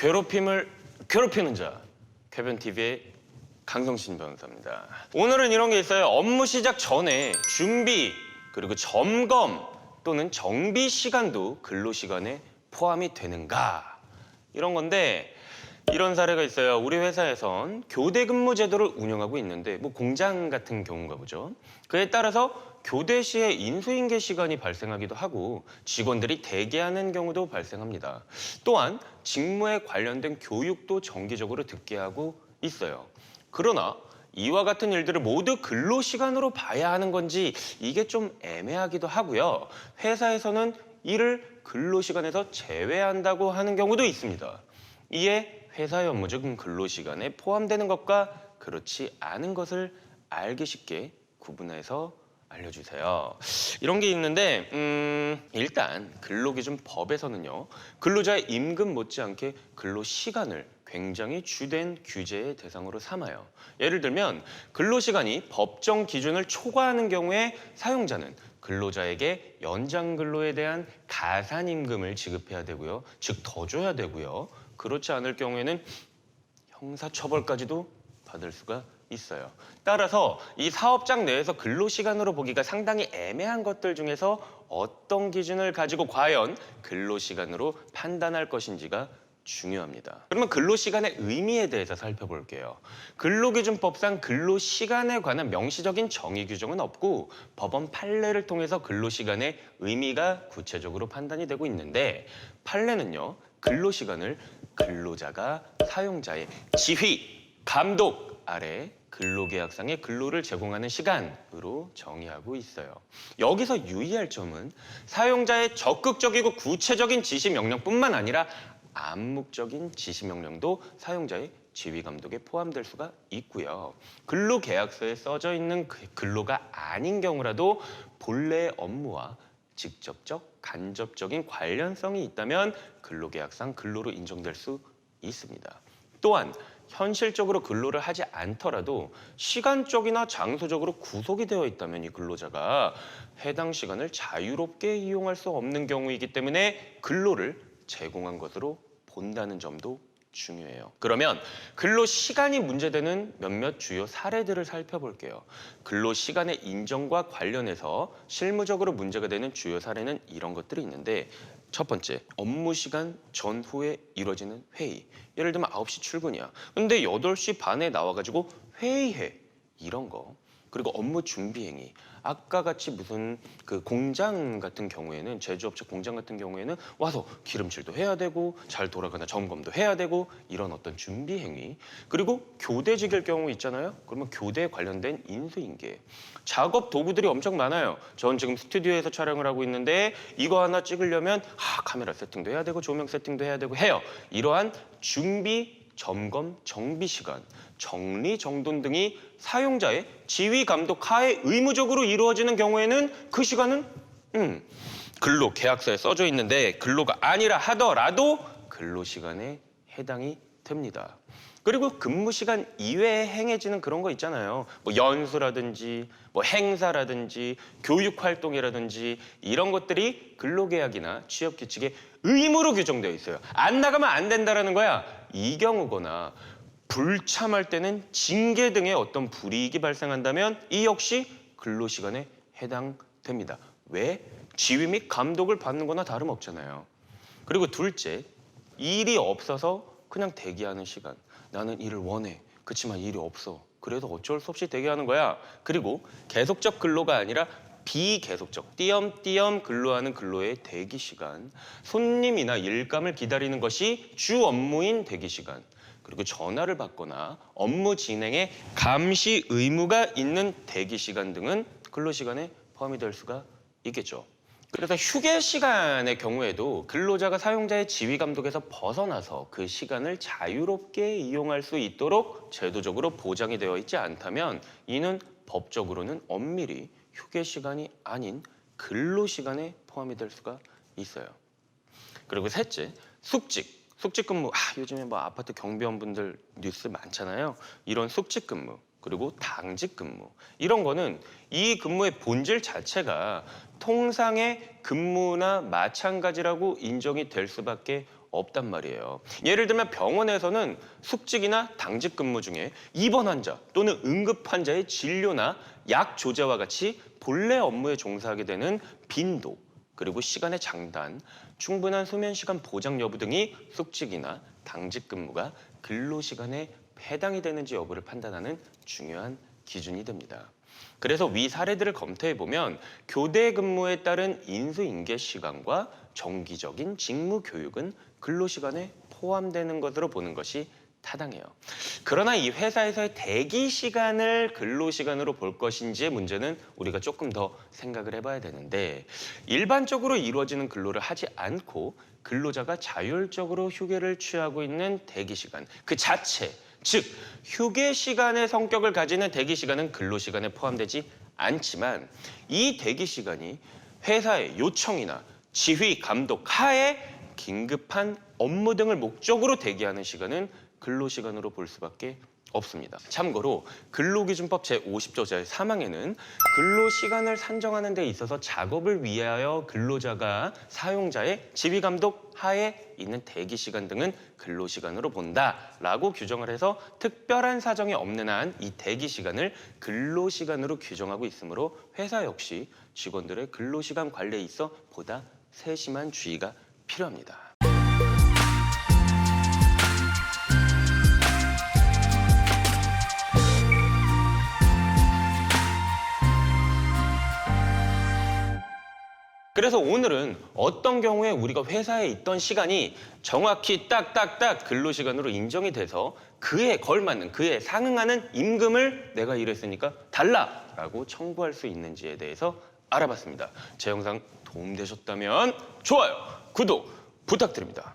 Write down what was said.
괴롭힘을 괴롭히는 자, 쾌변TV의 강성신 변호사입니다. 오늘은 이런 게 있어요. 업무 시작 전에 준비, 그리고 점검 또는 정비 시간도 근로시간에 포함이 되는가? 이런 건데 이런 사례가 있어요. 우리 회사에선 교대 근무 제도를 운영하고 있는데 뭐 공장 같은 경우가 보죠. 그에 따라서 교대 시에 인수인계 시간이 발생하기도 하고 직원들이 대기하는 경우도 발생합니다. 또한 직무에 관련된 교육도 정기적으로 듣게 하고 있어요. 그러나 이와 같은 일들을 모두 근로시간으로 봐야 하는 건지 이게 좀 애매하기도 하고요. 회사에서는 이를 근로시간에서 제외한다고 하는 경우도 있습니다. 이에 회사의 업무 중 근로시간에 포함되는 것과 그렇지 않은 것을 알기 쉽게 구분해서 알려주세요. 이런 게 있는데 일단 근로기준법에서는요. 근로자의 임금 못지않게 근로시간을 굉장히 주된 규제의 대상으로 삼아요. 예를 들면 근로시간이 법정 기준을 초과하는 경우에 사용자는 근로자에게 연장 근로에 대한 가산임금을 지급해야 되고요. 즉 더 줘야 되고요. 그렇지 않을 경우에는 형사처벌까지도 받을 수가 있어요. 따라서 이 사업장 내에서 근로시간으로 보기가 상당히 애매한 것들 중에서 어떤 기준을 가지고 과연 근로시간으로 판단할 것인지가 중요합니다. 그러면 근로시간의 의미에 대해서 살펴볼게요. 근로기준법상 근로시간에 관한 명시적인 정의 규정은 없고 법원 판례를 통해서 근로시간의 의미가 구체적으로 판단이 되고 있는데 판례는요. 근로시간을 근로자가 사용자의 지휘, 감독 아래 근로계약상의 근로를 제공하는 시간으로 정의하고 있어요. 여기서 유의할 점은 사용자의 적극적이고 구체적인 지시 명령뿐만 아니라 암묵적인 지시 명령도 사용자의 지휘 감독에 포함될 수가 있고요. 근로계약서에 써져 있는 근로가 아닌 경우라도 본래의 업무와 직접적, 간접적인 관련성이 있다면 근로계약상 근로로 인정될 수 있습니다. 또한 현실적으로 근로를 하지 않더라도 시간적이나 장소적으로 구속이 되어 있다면 이 근로자가 해당 시간을 자유롭게 이용할 수 없는 경우이기 때문에 근로를 제공한 것으로 본다는 점도 중요해요. 그러면 근로시간이 문제되는 몇몇 주요 사례들을 살펴볼게요. 근로시간의 인정과 관련해서 실무적으로 문제가 되는 주요 사례는 이런 것들이 있는데 첫 번째, 업무시간 전후에 이루어지는 회의. 예를 들면 9시 출근이야. 근데 8시 반에 나와가지고 회의해. 이런 거. 그리고 업무 준비 행위. 아까 같이 무슨 그 공장 같은 경우에는 제조업체 공장 같은 경우에는 와서 기름칠도 해야 되고 잘 돌아가나 점검도 해야 되고 이런 어떤 준비 행위. 그리고 교대직일 경우 있잖아요. 그러면 교대에 관련된 인수인계. 작업 도구들이 엄청 많아요. 전 지금 스튜디오에서 촬영을 하고 있는데 이거 하나 찍으려면 카메라 세팅도 해야 되고 조명 세팅도 해야 되고 해요. 이러한 준비 점검, 정비 시간, 정리, 정돈 등이 사용자의 지휘 감독 하에 의무적으로 이루어지는 경우에는 그 시간은 근로 계약서에 써져 있는데 근로가 아니라 하더라도 근로시간에 해당이 됩니다. 그리고 근무시간 이외에 행해지는 그런 거 있잖아요. 뭐 연수라든지 뭐 행사라든지 교육활동이라든지 이런 것들이 근로계약이나 취업규칙에 의무로 규정되어 있어요. 안 나가면 안 된다라는 거야. 이 경우거나 불참할 때는 징계 등의 어떤 불이익이 발생한다면 이 역시 근로시간에 해당됩니다. 왜? 지휘 및 감독을 받는 거나 다름없잖아요. 그리고 둘째, 일이 없어서 그냥 대기하는 시간. 나는 일을 원해. 그렇지만 일이 없어. 그래도 어쩔 수 없이 대기하는 거야. 그리고 계속적 근로가 아니라 비계속적, 띄엄띄엄 근로하는 근로의 대기 시간. 손님이나 일감을 기다리는 것이 주 업무인 대기 시간. 그리고 전화를 받거나 업무 진행에 감시 의무가 있는 대기 시간 등은 근로시간에 포함이 될 수가 있겠죠. 그래서 휴게 시간의 경우에도 근로자가 사용자의 지휘 감독에서 벗어나서 그 시간을 자유롭게 이용할 수 있도록 제도적으로 보장이 되어 있지 않다면 이는 법적으로는 엄밀히 휴게 시간이 아닌 근로 시간에 포함이 될 수가 있어요. 그리고 셋째, 숙직. 숙직 근무. 요즘에 뭐 아파트 경비원분들 뉴스 많잖아요. 이런 숙직 근무. 그리고 당직 근무. 이런 거는 이 근무의 본질 자체가 통상의 근무나 마찬가지라고 인정이 될 수밖에 없단 말이에요. 예를 들면 병원에서는 숙직이나 당직 근무 중에 입원 환자 또는 응급 환자의 진료나 약 조제와 같이 본래 업무에 종사하게 되는 빈도, 그리고 시간의 장단, 충분한 수면 시간 보장 여부 등이 숙직이나 당직 근무가 근로시간에 해당이 되는지 여부를 판단하는 중요한 기준이 됩니다. 그래서 위 사례들을 검토해 보면 교대 근무에 따른 인수인계 시간과 정기적인 직무 교육은 근로시간에 포함되는 것으로 보는 것이 타당해요. 그러나 이 회사에서의 대기 시간을 근로시간으로 볼 것인지의 문제는 우리가 조금 더 생각을 해봐야 되는데, 일반적으로 이루어지는 근로를 하지 않고 근로자가 자율적으로 휴게를 취하고 있는 대기 시간 그 자체, 즉 휴게 시간의 성격을 가지는 대기 시간은 근로시간에 포함되지 않지만, 이 대기 시간이 회사의 요청이나 지휘, 감독 하에 긴급한 업무 등을 목적으로 대기하는 시간은 근로시간으로 볼 수밖에 없습니다. 참고로 근로기준법 제50조 제3항에는 근로시간을 산정하는 데 있어서 작업을 위하여 근로자가 사용자의 지휘감독 하에 있는 대기시간 등은 근로시간으로 본다라고 규정을 해서 특별한 사정이 없는 한 이 대기시간을 근로시간으로 규정하고 있으므로 회사 역시 직원들의 근로시간 관리에 있어 보다 세심한 주의가 필요합니다. 그래서 오늘은 어떤 경우에 우리가 회사에 있던 시간이 정확히 딱딱딱 근로시간으로 인정이 돼서 그에 걸맞는, 그에 상응하는 임금을 내가 일했으니까 달라라고 청구할 수 있는지에 대해서 알아봤습니다. 제 영상 도움되셨다면 좋아요, 구독 부탁드립니다.